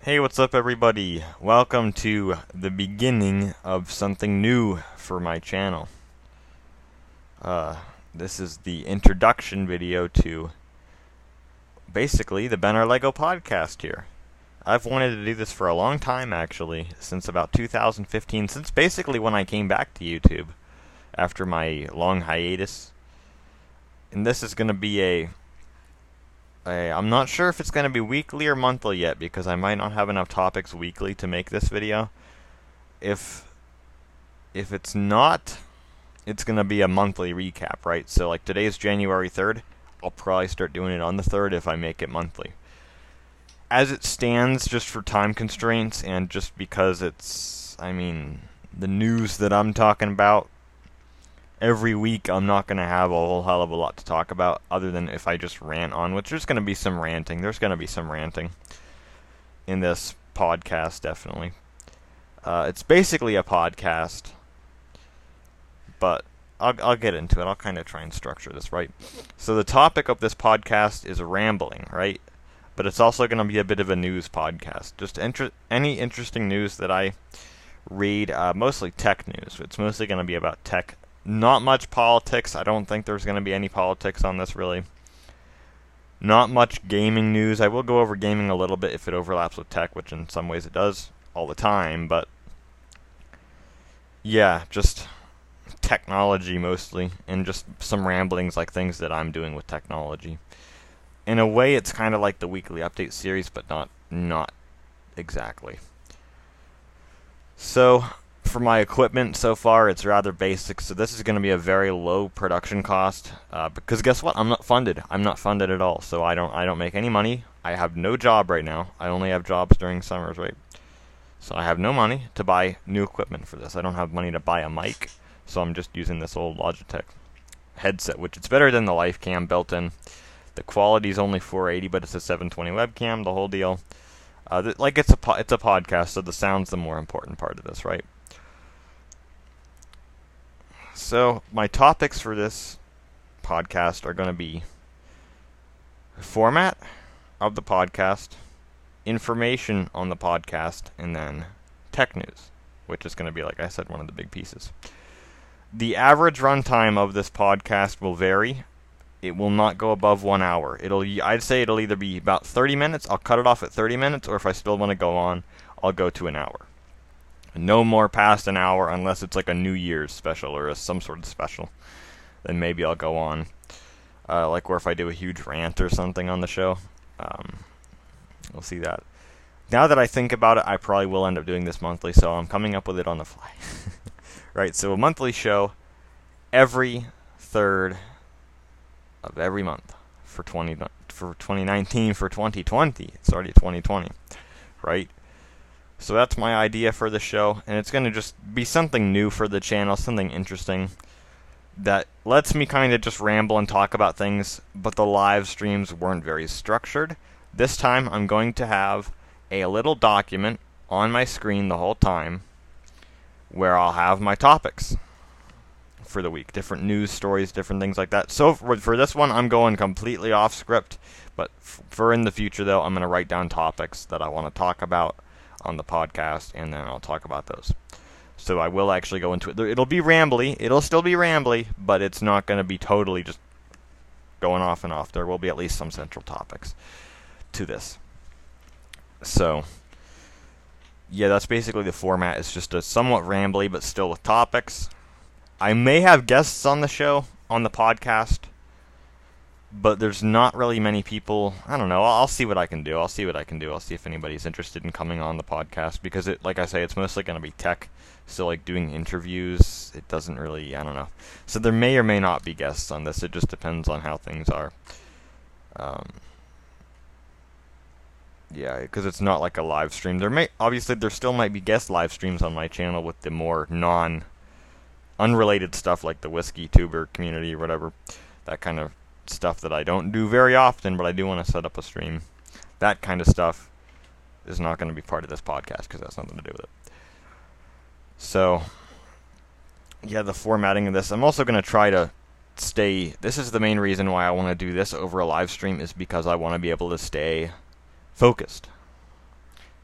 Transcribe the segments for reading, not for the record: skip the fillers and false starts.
Hey, what's up everybody? Welcome to the beginning of something new for my channel. This is the introduction video to basically the Ben Our Lego podcast here. I've wanted to do this for a long time actually, since about 2015, since basically when I came back to YouTube after my long hiatus. And this is going to be I'm not sure if it's going to be weekly or monthly yet, because I might not have enough topics weekly to make this video. If it's not, it's going to be a monthly recap, right? So like today's January 3rd, I'll probably start doing it on the 3rd if I make it monthly. As it stands, just for time constraints and just because the news that I'm talking about, every week I'm not going to have a whole hell of a lot to talk about other than if I just rant on, which there's going to be some ranting. There's going to be some ranting in this podcast, definitely. It's basically a podcast, but I'll get into it. I'll kind of try and structure this, right? So the topic of this podcast is rambling, right? But it's also going to be a bit of a news podcast. Just any interesting news that I read, mostly tech news. It's mostly going to be about tech. Not much politics. I don't think there's going to be any politics on this, really. Not much gaming news. I will go over gaming a little bit if it overlaps with tech, which in some ways it does all the time, but yeah, just technology mostly, and just some ramblings like things that I'm doing with technology. In a way, it's kind of like the weekly update series, but not exactly. So, for my equipment so far, it's rather basic, so this is going to be a very low production cost, because guess what? I'm not funded. I'm not funded at all, so I don't make any money. I have no job right now. I only have jobs during summers, right? So I have no money to buy new equipment for this. I don't have money to buy a mic, so I'm just using this old Logitech headset, which it's better than the LifeCam built in. The quality is only 480, but it's a 720 webcam, the whole deal. It's a podcast, so the sound's the more important part of this, right? So, my topics for this podcast are going to be format of the podcast, information on the podcast, and then tech news, which is going to be, like I said, one of the big pieces. The average runtime of this podcast will vary. It will not go above 1 hour. I'd say it'll either be about 30 minutes, I'll cut it off at 30 minutes, or if I still want to go on, I'll go to an hour. No more past an hour unless it's like a New Year's special or some sort of special. Then maybe I'll go on. Like where if I do a huge rant or something on the show. We'll see that. Now that I think about it, I probably will end up doing this monthly, so I'm coming up with it on the fly. Right, so a monthly show every 3rd of every month for 2019, for 2020. It's already 2020, right? So that's my idea for the show, and it's going to just be something new for the channel, something interesting that lets me kind of just ramble and talk about things, but the live streams weren't very structured. This time I'm going to have a little document on my screen the whole time where I'll have my topics for the week, different news stories, different things like that. So for this one, I'm going completely off script, but for in the future, though, I'm going to write down topics that I want to talk about on the podcast, and then I'll talk about those. So I will actually go into it. It'll be rambly. It'll still be rambly, but it's not going to be totally just going off and off. There will be at least some central topics to this. So, yeah, that's basically the format. It's just a somewhat rambly, but still with topics. I may have guests on the show, on the podcast, but there's not really many people. I don't know. I'll see what I can do. I'll see if anybody's interested in coming on the podcast, because like I say, it's mostly going to be tech. So like doing interviews, it doesn't really, I don't know. So there may or may not be guests on this. It just depends on how things are. Yeah, because it's not like a live stream. There still might be guest live streams on my channel with the more unrelated stuff, like the whiskey tuber community or whatever. That kind of stuff that I don't do very often, but I do want to set up a stream. That kind of stuff is not going to be part of this podcast because that's nothing to do with it. So, yeah, the formatting of this. I'm also going to try to this is the main reason why I want to do this over a live stream, is because I want to be able to stay focused.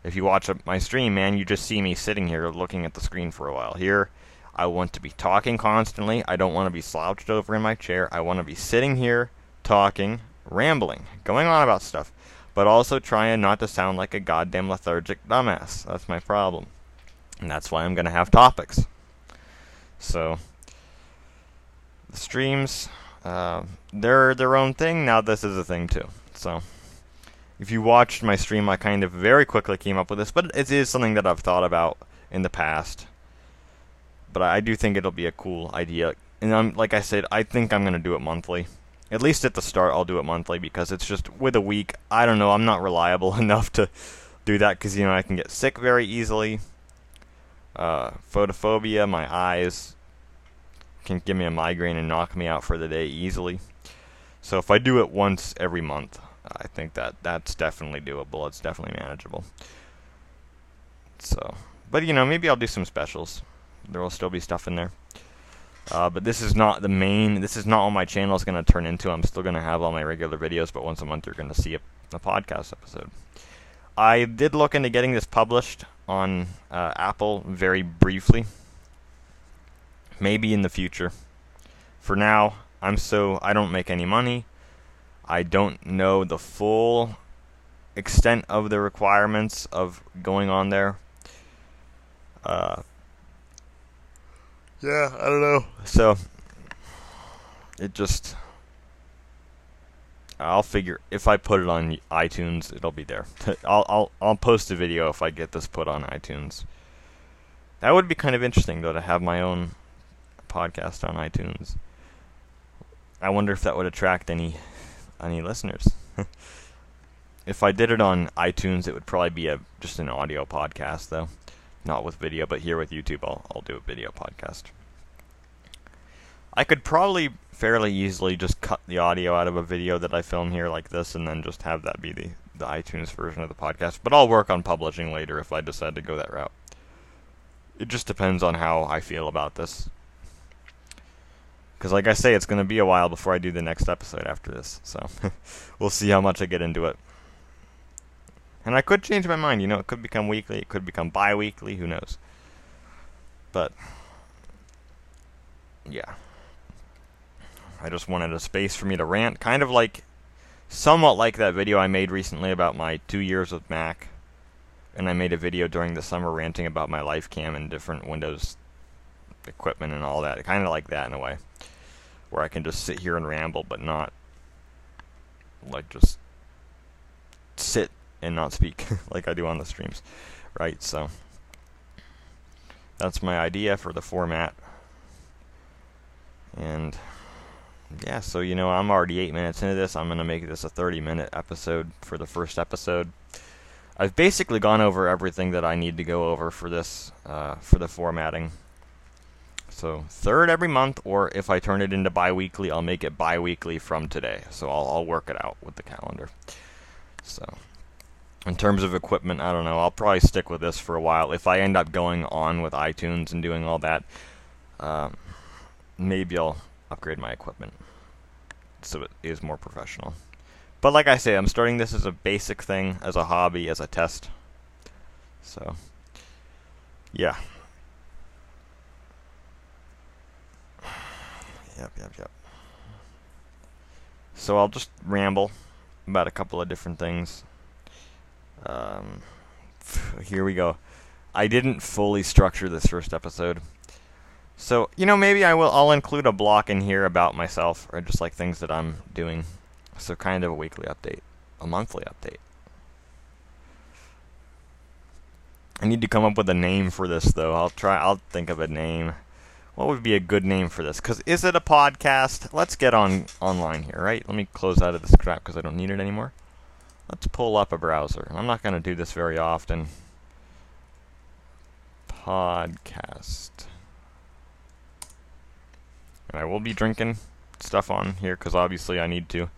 If you watch my stream, man, you just see me sitting here looking at the screen for a while. Here, I want to be talking constantly. I don't want to be slouched over in my chair. I want to be sitting here, talking, rambling, going on about stuff, but also trying not to sound like a goddamn lethargic dumbass. That's my problem. And that's why I'm going to have topics. So, the streams, they're their own thing. Now this is a thing too. So, if you watched my stream, I kind of very quickly came up with this, but it is something that I've thought about in the past. But I do think it'll be a cool idea. And like I said, I think I'm going to do it monthly. At least at the start, I'll do it monthly, because it's just, with a week, I don't know, I'm not reliable enough to do that, because, you know, I can get sick very easily. Photophobia, my eyes can give me a migraine and knock me out for the day easily. So if I do it once every month, I think that's definitely doable. It's definitely manageable. So, but, you know, maybe I'll do some specials. There will still be stuff in there. But this is not the main, this is not what my channel is going to turn into. I'm still going to have all my regular videos, but once a month you're going to see a podcast episode. I did look into getting this published on Apple very briefly. Maybe in the future. For now, I don't make any money. I don't know the full extent of the requirements of going on there. Yeah, I don't know. So, I'll figure, if I put it on iTunes, it'll be there. I'll post a video if I get this put on iTunes. That would be kind of interesting, though, to have my own podcast on iTunes. I wonder if that would attract any listeners. If I did it on iTunes, it would probably be just an audio podcast, though. Not with video, but here with YouTube, I'll do a video podcast. I could probably fairly easily just cut the audio out of a video that I film here like this, and then just have that be the iTunes version of the podcast. But I'll work on publishing later if I decide to go that route. It just depends on how I feel about this. Because like I say, it's going to be a while before I do the next episode after this. So we'll see how much I get into it. And I could change my mind, you know, it could become weekly, it could become bi-weekly, who knows. But, yeah. I just wanted a space for me to rant, kind of like, somewhat like that video I made recently about my 2 years with Mac. And I made a video during the summer ranting about my life cam and different Windows equipment and all that. Kind of like that in a way. Where I can just sit here and ramble, but not, like, just sit and not speak like I do on the streams, right? So that's my idea for the format. And yeah, so you know, I'm already 8 minutes into this. I'm gonna make this a 30-minute episode for the first episode. I've basically gone over everything that I need to go over for this, for the formatting. So third every month, or if I turn it into bi-weekly, I'll make it bi-weekly from today. So I'll work it out with the calendar. So in terms of equipment, I don't know. I'll probably stick with this for a while. If I end up going on with iTunes and doing all that, maybe I'll upgrade my equipment so it is more professional. But like I say, I'm starting this as a basic thing, as a hobby, as a test. So, yeah. Yep. So I'll just ramble about a couple of different things. Here we go. I didn't fully structure this first episode. So, you know, maybe I'll include a block in here about myself, or just like things that I'm doing. So kind of a weekly update. A monthly update. I need to come up with a name for this, though. I'll think of a name. What would be a good name for this? Because is it a podcast? Let's get online here, right? Let me close out of this crap because I don't need it anymore. Let's pull up a browser. I'm not going to do this very often. Podcast. And I will be drinking stuff on here because obviously I need to.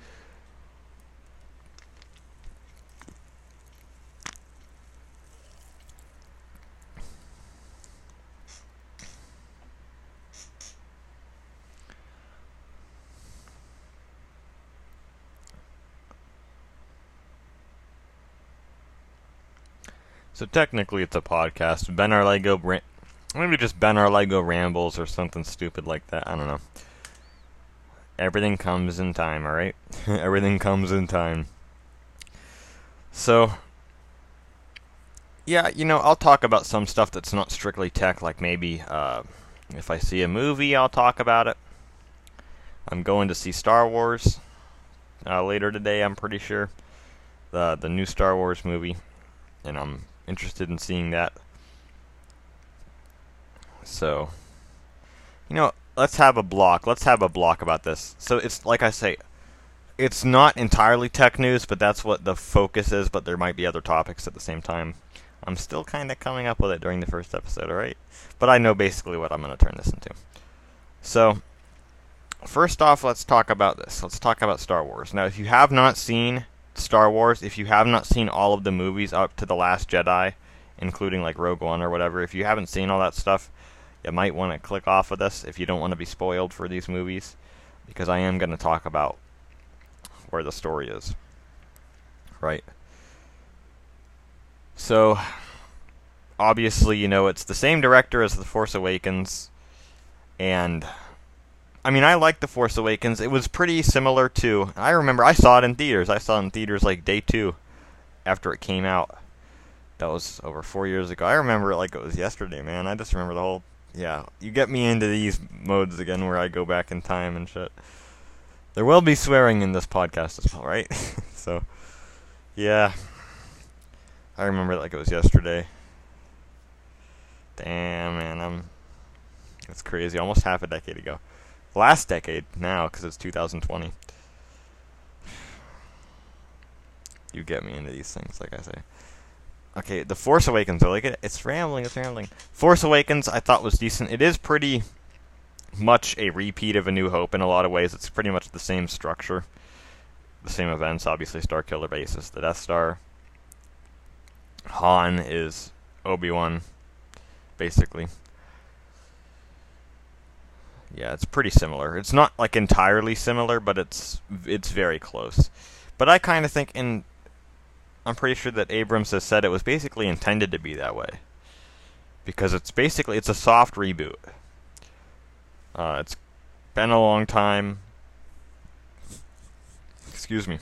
So technically it's a podcast. Maybe just Ben Our Lego Rambles or something stupid like that. I don't know. Everything comes in time, alright? Everything comes in time. So, yeah, I'll talk about some stuff that's not strictly tech, like maybe if I see a movie, I'll talk about it. I'm going to see Star Wars later today, I'm pretty sure. The new Star Wars movie, and I'm interested in seeing that. So, let's have a block. Let's have a block about this. So it's like I say, it's not entirely tech news, but that's what the focus is, but there might be other topics at the same time. I'm still kind of coming up with it during the first episode, alright? But I know basically what I'm going to turn this into. So, first off, let's talk about this. Let's talk about Star Wars. Now, if you have not seen Star Wars, if you have not seen all of the movies up to The Last Jedi, including like Rogue One or whatever, if you haven't seen all that stuff, you might want to click off of this if you don't want to be spoiled for these movies, because I am going to talk about where the story is. Right? So, obviously, it's the same director as The Force Awakens, and I mean, I like The Force Awakens. It was pretty similar to, I remember I saw it in theaters. I saw it in theaters like day 2 after it came out. That was over 4 years ago. I remember it like it was yesterday, man. I just remember the whole, yeah. You get me into these modes again where I go back in time and shit. There will be swearing in this podcast as well, right? So, yeah. I remember it like it was yesterday. Damn, man, it's crazy. Almost half a decade ago. Last decade now, because it's 2020. You get me into these things, like I say. Okay, The Force Awakens, I like it. It's rambling. Force Awakens, I thought was decent. It is pretty much a repeat of A New Hope in a lot of ways. It's pretty much the same structure. The same events, obviously. Starkiller Base is the Death Star. Han is Obi-Wan, basically. Yeah, it's pretty similar. It's not like entirely similar, but it's very close. But I kind of think, and I'm pretty sure that Abrams has said it was basically intended to be that way, because it's a soft reboot. It's been a long time. Excuse me.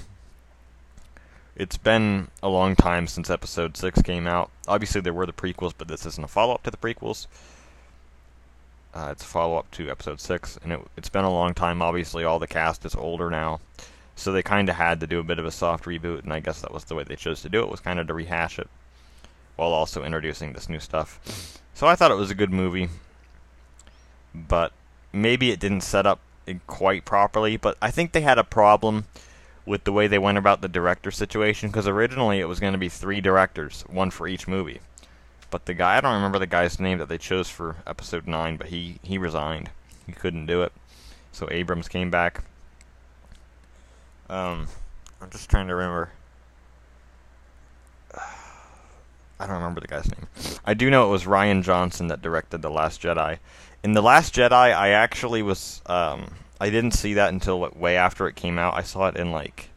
It's been a long time since Episode 6 came out. Obviously, there were the prequels, but this isn't a follow-up to the prequels. It's a follow-up to Episode 6, and it's been a long time. Obviously, all the cast is older now, so they kind of had to do a bit of a soft reboot, and I guess that was the way they chose to do it, was kind of to rehash it, while also introducing this new stuff. So I thought it was a good movie, but maybe it didn't set up it quite properly, but I think they had a problem with the way they went about the director situation, because originally it was going to be 3 directors, 1 for each movie. But the guy, I don't remember the guy's name that they chose for Episode 9, but he resigned. He couldn't do it. So Abrams came back. I'm just trying to remember. I don't remember the guy's name. I do know it was Rian Johnson that directed The Last Jedi. In The Last Jedi, I actually was, I didn't see that until way after it came out. I saw it in like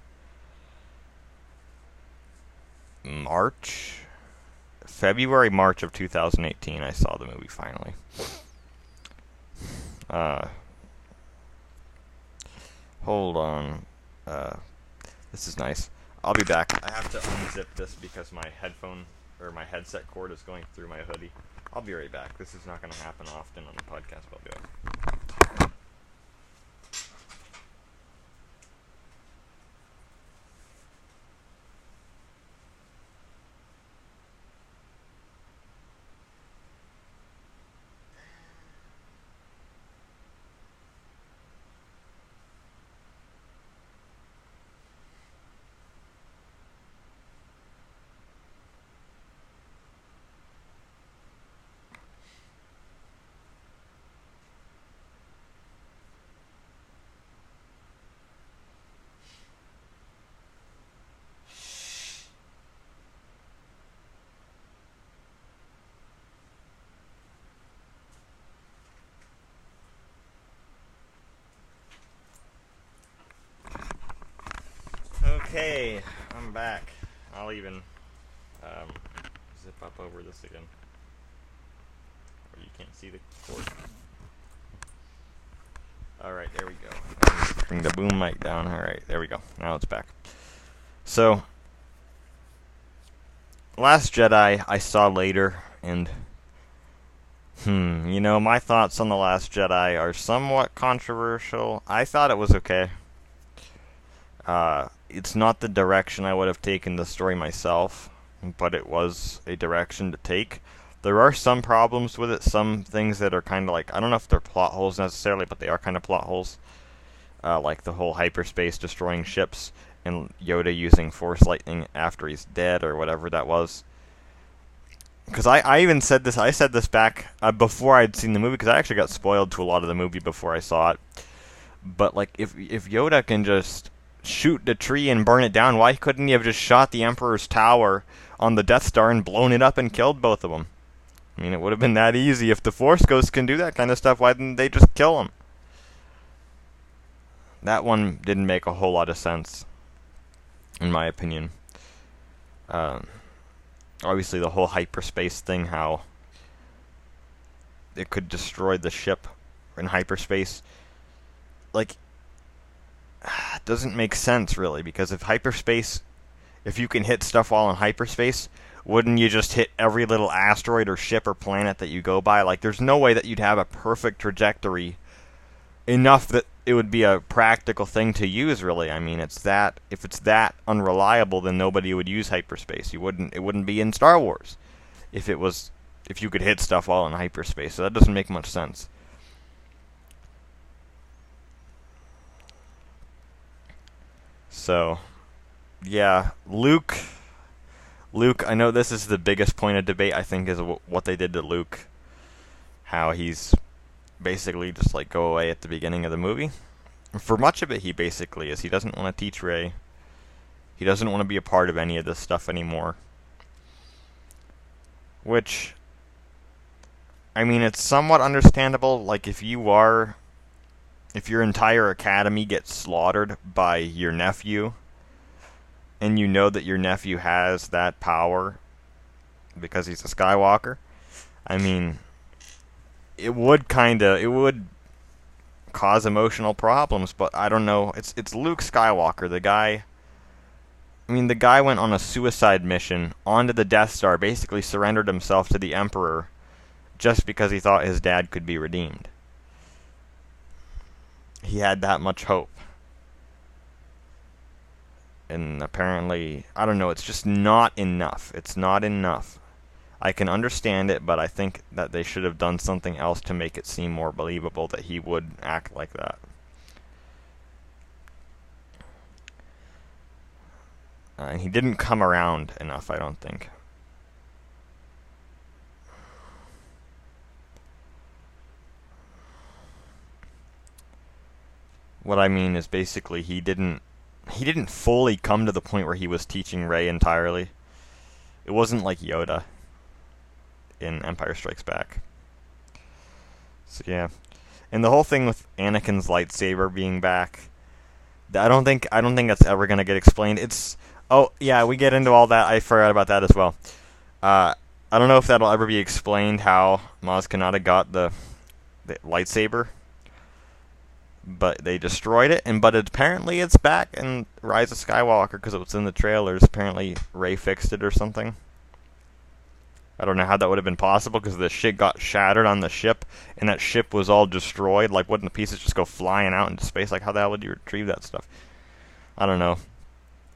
February, March of 2018. I saw the movie finally. Hold on. This is nice. I'll be back. I have to unzip this because my headset cord is going through my hoodie. I'll be right back. This is not going to happen often on the podcast, but I'll be back. Okay, I'm back. I'll even zip flip up over this again. Or you can't see the cord. Alright, there we go. Bring the boom mic down. Alright, there we go. Now it's back. So, Last Jedi I saw later, and you know, my thoughts on The Last Jedi are somewhat controversial. I thought it was okay. It's not the direction I would have taken the story myself, but it was a direction to take. There are some problems with it, some things that are kind of like, I don't know if they're plot holes necessarily, but they are kind of plot holes. Like the whole hyperspace destroying ships, and Yoda using Force Lightning after he's dead, or whatever that was. Because I even said this, I said this back before I'd seen the movie, because I actually got spoiled to a lot of the movie before I saw it. But, like, if Yoda can just shoot the tree and burn it down, why couldn't he have just shot the Emperor's tower on the Death Star and blown it up and killed both of them? I mean, it would have been that easy. If the Force Ghosts can do that kind of stuff, why didn't they just kill him? That one didn't make a whole lot of sense, in my opinion. Obviously, the whole hyperspace thing, how it could destroy the ship in hyperspace, like, doesn't make sense, really, because if you can hit stuff while in hyperspace, wouldn't you just hit every little asteroid or ship or planet that you go by? Like, there's no way that you'd have a perfect trajectory enough that it would be a practical thing to use, really. I mean, if it's that unreliable, then nobody would use hyperspace. It wouldn't be in Star Wars if you could hit stuff while in hyperspace. So that doesn't make much sense. So, yeah, Luke, I know this is the biggest point of debate, I think, is what they did to Luke. How he's basically just like go away at the beginning of the movie. For much of it, he basically is. He doesn't want to teach Rey. He doesn't want to be a part of any of this stuff anymore. Which, I mean, it's somewhat understandable. Like, if your entire academy gets slaughtered by your nephew, and you know that your nephew has that power because he's a Skywalker, I mean, it would cause emotional problems, but I don't know. It's Luke Skywalker, the guy. I mean, the guy went on a suicide mission onto the Death Star, basically surrendered himself to the Emperor just because he thought his dad could be redeemed. He had that much hope. And apparently, I don't know, it's just not enough. It's not enough. I can understand it, but I think that they should have done something else to make it seem more believable that he would act like that. And he didn't come around enough, I don't think. What I mean is basically he didn't fully come to the point where he was teaching Rey entirely. It wasn't like Yoda in Empire Strikes Back. So yeah. And the whole thing with Anakin's lightsaber being back, I don't think that's ever going to get explained. Oh, yeah, we get into all that. I forgot about that as well. I don't know if that'll ever be explained, how Maz Kanata got the lightsaber. But they destroyed it, but apparently it's back in Rise of Skywalker because it was in the trailers. Apparently Rey fixed it or something. I don't know how that would have been possible because the shit got shattered on the ship, and that ship was all destroyed. Like, wouldn't the pieces just go flying out into space? Like, how the hell would you retrieve that stuff? I don't know.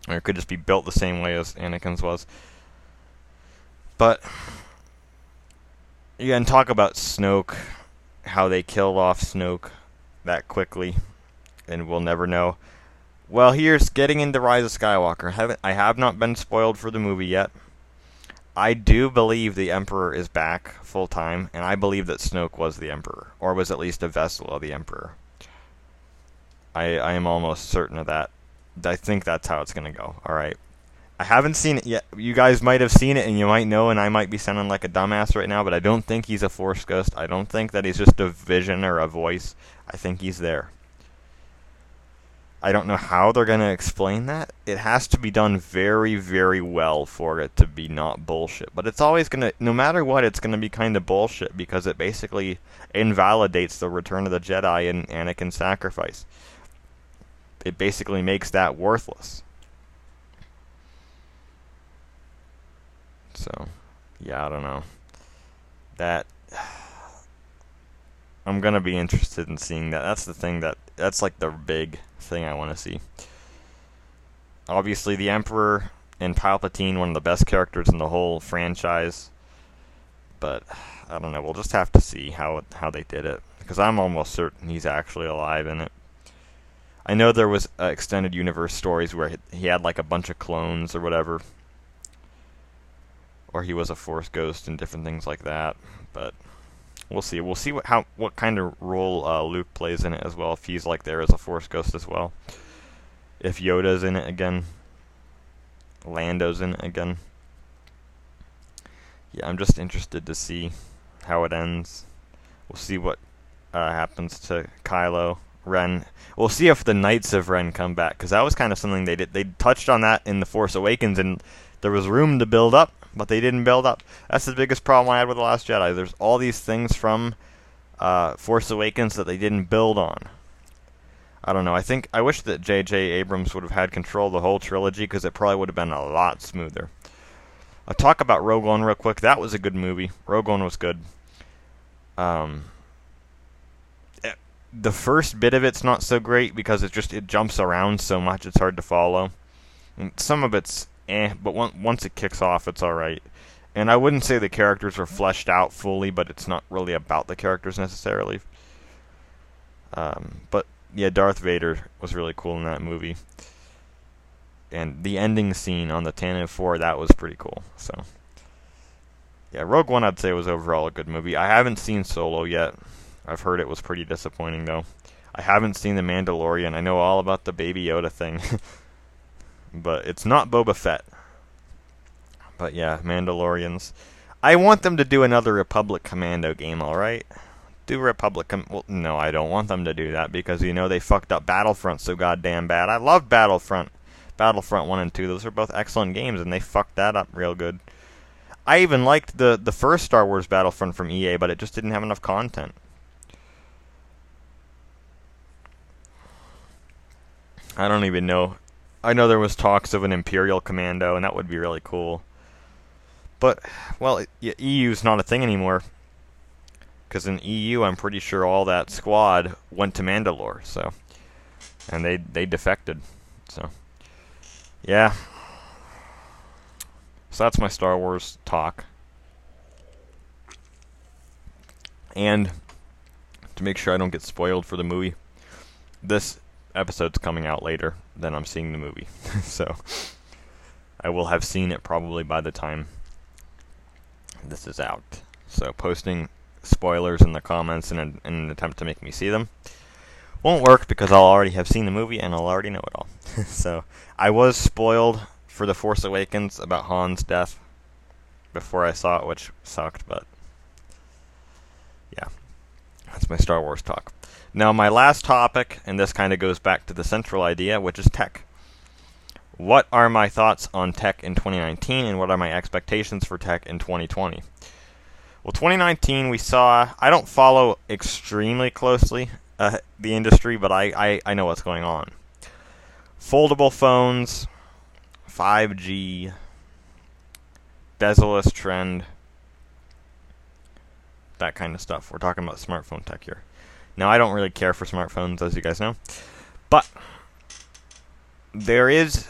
Or it could just be built the same way as Anakin's was. But, yeah, and talk about Snoke, how they killed off Snoke that quickly, and we'll never know. Well, here's getting into Rise of Skywalker. I have not been spoiled for the movie yet. I do believe the Emperor is back full time, and I believe that Snoke was the Emperor, or was at least a vessel of the Emperor. I am almost certain of that. I think that's how it's going to go. Alright. I haven't seen it yet. You guys might have seen it, and you might know, and I might be sounding like a dumbass right now, but I don't think he's a Force Ghost. I don't think that he's just a vision or a voice. I think he's there. I don't know how they're going to explain that. It has to be done very, very well for it to be not bullshit. But it's always going to, no matter what, it's going to be kind of bullshit because it basically invalidates the Return of the Jedi and Anakin's sacrifice. It basically makes that worthless. So, yeah, I don't know. I'm going to be interested in seeing that. That's the thing that's like the big thing I want to see. Obviously, the Emperor and Palpatine, one of the best characters in the whole franchise. But, I don't know, we'll just have to see how they did it. Because I'm almost certain he's actually alive in it. I know there was extended universe stories where he had like a bunch of clones or whatever. Or he was a Force ghost and different things like that. But we'll see. We'll see what kind of role Luke plays in it as well. If he's like there as a Force ghost as well. If Yoda's in it again. Lando's in it again. Yeah, I'm just interested to see how it ends. We'll see what happens to Kylo Ren. We'll see if the Knights of Ren come back, because that was kind of something they did. They touched on that in The Force Awakens, and there was room to build up, but they didn't build up. That's the biggest problem I had with The Last Jedi. There's all these things from Force Awakens that they didn't build on. I don't know. I wish that J.J. Abrams would have had control of the whole trilogy, because it probably would have been a lot smoother. I'll talk about Rogue One real quick. That was a good movie. Rogue One was good. The first bit of it's not so great because it jumps around so much it's hard to follow. And some of it's but once it kicks off, it's alright. And I wouldn't say the characters were fleshed out fully, but it's not really about the characters necessarily. But yeah, Darth Vader was really cool in that movie. And the ending scene on the Tantive 4, that was pretty cool. So yeah, Rogue One I'd say was overall a good movie. I haven't seen Solo yet. I've heard it was pretty disappointing though. I haven't seen The Mandalorian. I know all about the Baby Yoda thing. But it's not Boba Fett. But yeah, Mandalorians. I want them to do another Republic Commando game, alright? Do Republic well, no, I don't want them to do that because, you know, they fucked up Battlefront so goddamn bad. I love Battlefront. Battlefront 1 and 2. Those are both excellent games, and they fucked that up real good. I even liked the first Star Wars Battlefront from EA, but it just didn't have enough content. I don't even know. I know there was talks of an Imperial Commando, and that would be really cool. But, well, EU's not a thing anymore. Because in EU, I'm pretty sure all that squad went to Mandalore, so. And they defected, so. Yeah. So that's my Star Wars talk. And, to make sure I don't get spoiled for the movie, this episode's coming out later than I'm seeing the movie. So, I will have seen it probably by the time this is out. So, posting spoilers in the comments in an attempt to make me see them won't work because I'll already have seen the movie and I'll already know it all. So, I was spoiled for The Force Awakens about Han's death before I saw it, which sucked, but yeah, that's my Star Wars talk. Now, my last topic, and this kind of goes back to the central idea, which is tech. What are my thoughts on tech in 2019, and what are my expectations for tech in 2020? Well, 2019, we saw, I don't follow extremely closely the industry, but I know what's going on. Foldable phones, 5G, bezel-less trend, that kind of stuff. We're talking about smartphone tech here. Now, I don't really care for smartphones, as you guys know, but there is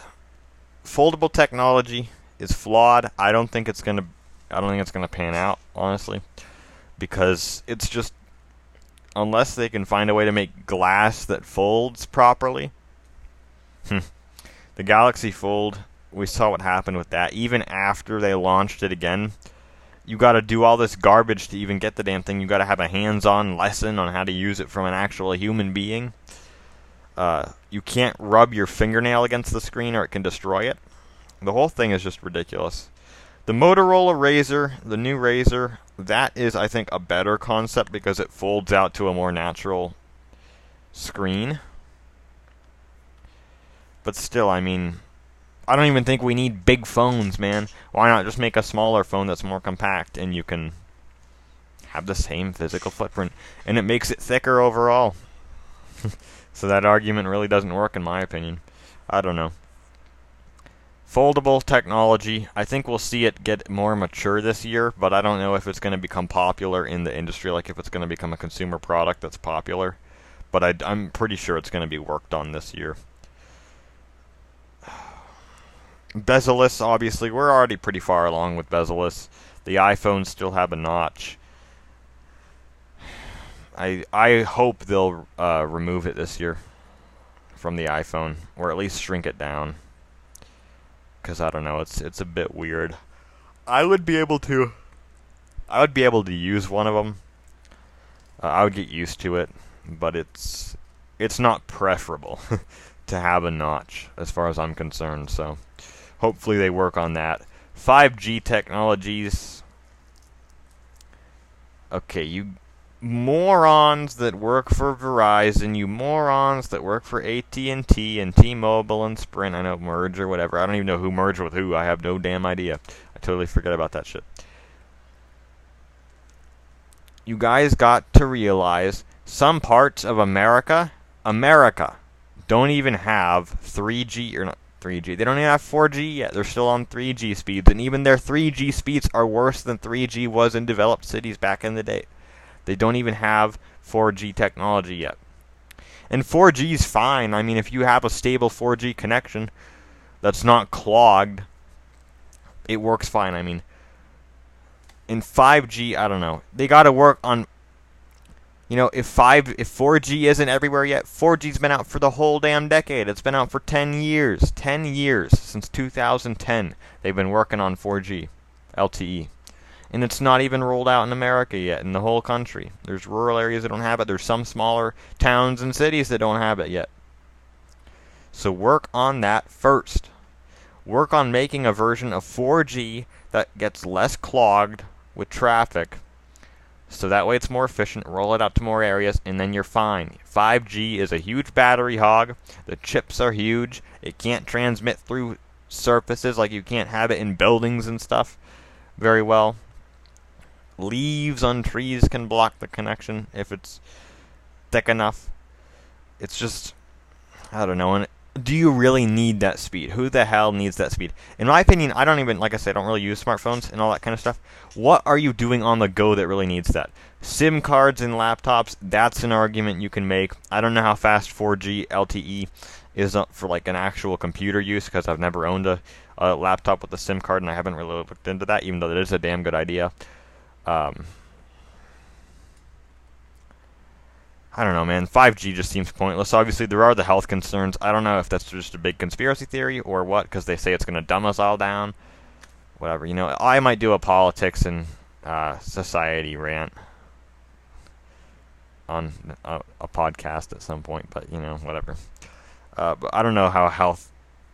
foldable technology is flawed. I don't think it's gonna pan out, honestly, because it's just, unless they can find a way to make glass that folds properly. The Galaxy Fold, we saw what happened with that. Even after they launched it again, you got to do all this garbage to even get the damn thing. You got to have a hands-on lesson on how to use it from an actual human being. You can't rub your fingernail against the screen or it can destroy it. The whole thing is just ridiculous. The Motorola Razr, the new Razr, that is, I think, a better concept because it folds out to a more natural screen. But still, I mean, I don't even think we need big phones, man. Why not just make a smaller phone that's more compact and you can have the same physical footprint, and it makes it thicker overall. So that argument really doesn't work in my opinion. I don't know. Foldable technology, I think we'll see it get more mature this year, but I don't know if it's going to become popular in the industry, like if it's going to become a consumer product that's popular. But I'm pretty sure it's going to be worked on this year. Bezel-less, obviously, we're already pretty far along with bezel-less. The iPhones still have a notch. I hope they'll remove it this year from the iPhone, or at least shrink it down. Because I don't know, it's a bit weird. I would be able to use one of them. I would get used to it, but it's not preferable to have a notch as far as I'm concerned. So hopefully they work on that. 5G technologies. Okay, you morons that work for Verizon, you morons that work for AT&T and T-Mobile and Sprint, I know merge or whatever. I don't even know who merged with who. I have no damn idea. I totally forget about that shit. You guys got to realize some parts of America don't even have 3G, or not 3G. They don't even have 4G yet. They're still on 3G speeds, and even their 3G speeds are worse than 3G was in developed cities back in the day. They don't even have 4G technology yet. And 4G is fine. I mean, if you have a stable 4G connection that's not clogged, it works fine. I mean, in 5G, I don't know. They got to work on, you know, if 4G isn't everywhere yet, 4G's been out for the whole damn decade. It's been out for 10 years. 10 years since 2010. They've been working on 4G LTE. And it's not even rolled out in America yet, in the whole country. There's rural areas that don't have it. There's some smaller towns and cities that don't have it yet. So work on that first. Work on making a version of 4G that gets less clogged with traffic. So that way it's more efficient. Roll it out to more areas, and then you're fine. 5G is a huge battery hog. The chips are huge. It can't transmit through surfaces, like you can't have it in buildings and stuff very well. Leaves on trees can block the connection if it's thick enough. It's just, I don't know. And do you really need that speed? Who the hell needs that speed? In my opinion, I don't even, like I said, I don't really use smartphones and all that kind of stuff. What are you doing on the go that really needs that? SIM cards in laptops, that's an argument you can make. I don't know how fast 4G LTE is for like an actual computer use, because I've never owned a laptop with a SIM card, and I haven't really looked into that, even though it is a damn good idea. I don't know, man. 5G just seems pointless. Obviously, there are the health concerns. I don't know if that's just a big conspiracy theory or what, because they say it's going to dumb us all down. Whatever. You know, I might do a politics and society rant on a podcast at some point, but, you know, whatever. But I don't know how health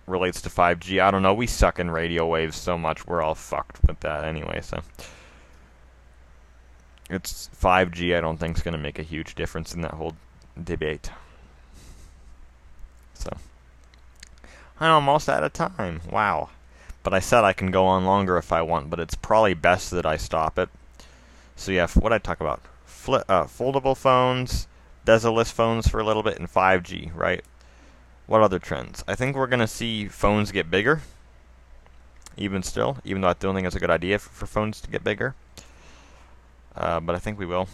relates to 5G. I don't know. We suck in radio waves so much. We're all fucked with that anyway, so... It's 5G, I don't think, is going to make a huge difference in that whole debate. So, I'm almost out of time. Wow. But I said I can go on longer if I want, but it's probably best that I stop it. So yeah, what did I talk about? Foldable phones, bezel-less phones for a little bit, and 5G, right? What other trends? I think we're going to see phones get bigger. Even though I don't think it's a good idea for phones to get bigger. But I think we will.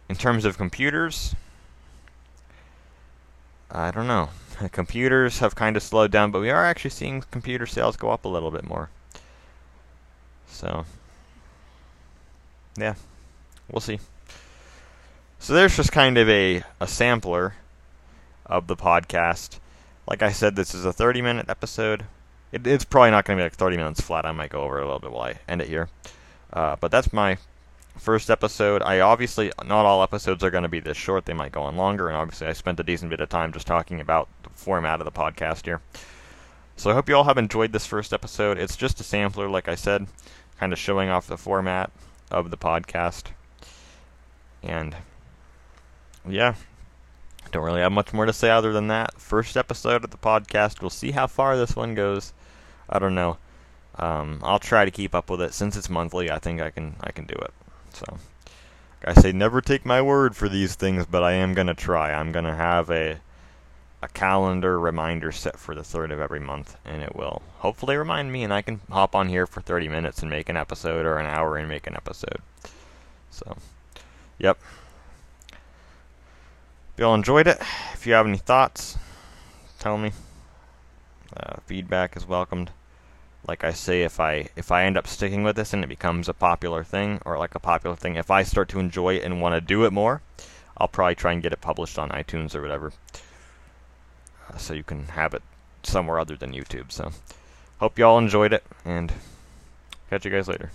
In terms of computers, I don't know. Computers have kind of slowed down, but we are actually seeing computer sales go up a little bit more. So, yeah, we'll see. So there's just kind of a sampler of the podcast. Like I said, this is a 30-minute episode. It's probably not going to be like 30 minutes flat. I might go over it a little bit while I end it here. But that's my first episode. Obviously, not all episodes are going to be this short. They might go on longer, and obviously I spent a decent bit of time just talking about the format of the podcast here. So I hope you all have enjoyed this first episode. It's just a sampler, like I said, kind of showing off the format of the podcast. And, yeah, Don't really have much more to say other than that. First episode of the podcast. We'll see how far this one goes. I don't know. I'll try to keep up with it. Since it's monthly, I think I can do it. So, like I say, never take my word for these things, but I am gonna try. I'm gonna have a calendar reminder set for the 3rd of every month, and it will hopefully remind me, and I can hop on here for 30 minutes and make an episode, or an hour and make an episode. So, yep. If y'all enjoyed it, if you have any thoughts, tell me. Feedback is welcomed. Like I say, if I end up sticking with this and it becomes a popular thing, or like a popular thing, if I start to enjoy it and want to do it more, I'll probably try and get it published on iTunes or whatever, so you can have it somewhere other than YouTube. So, hope y'all enjoyed it, and catch you guys later.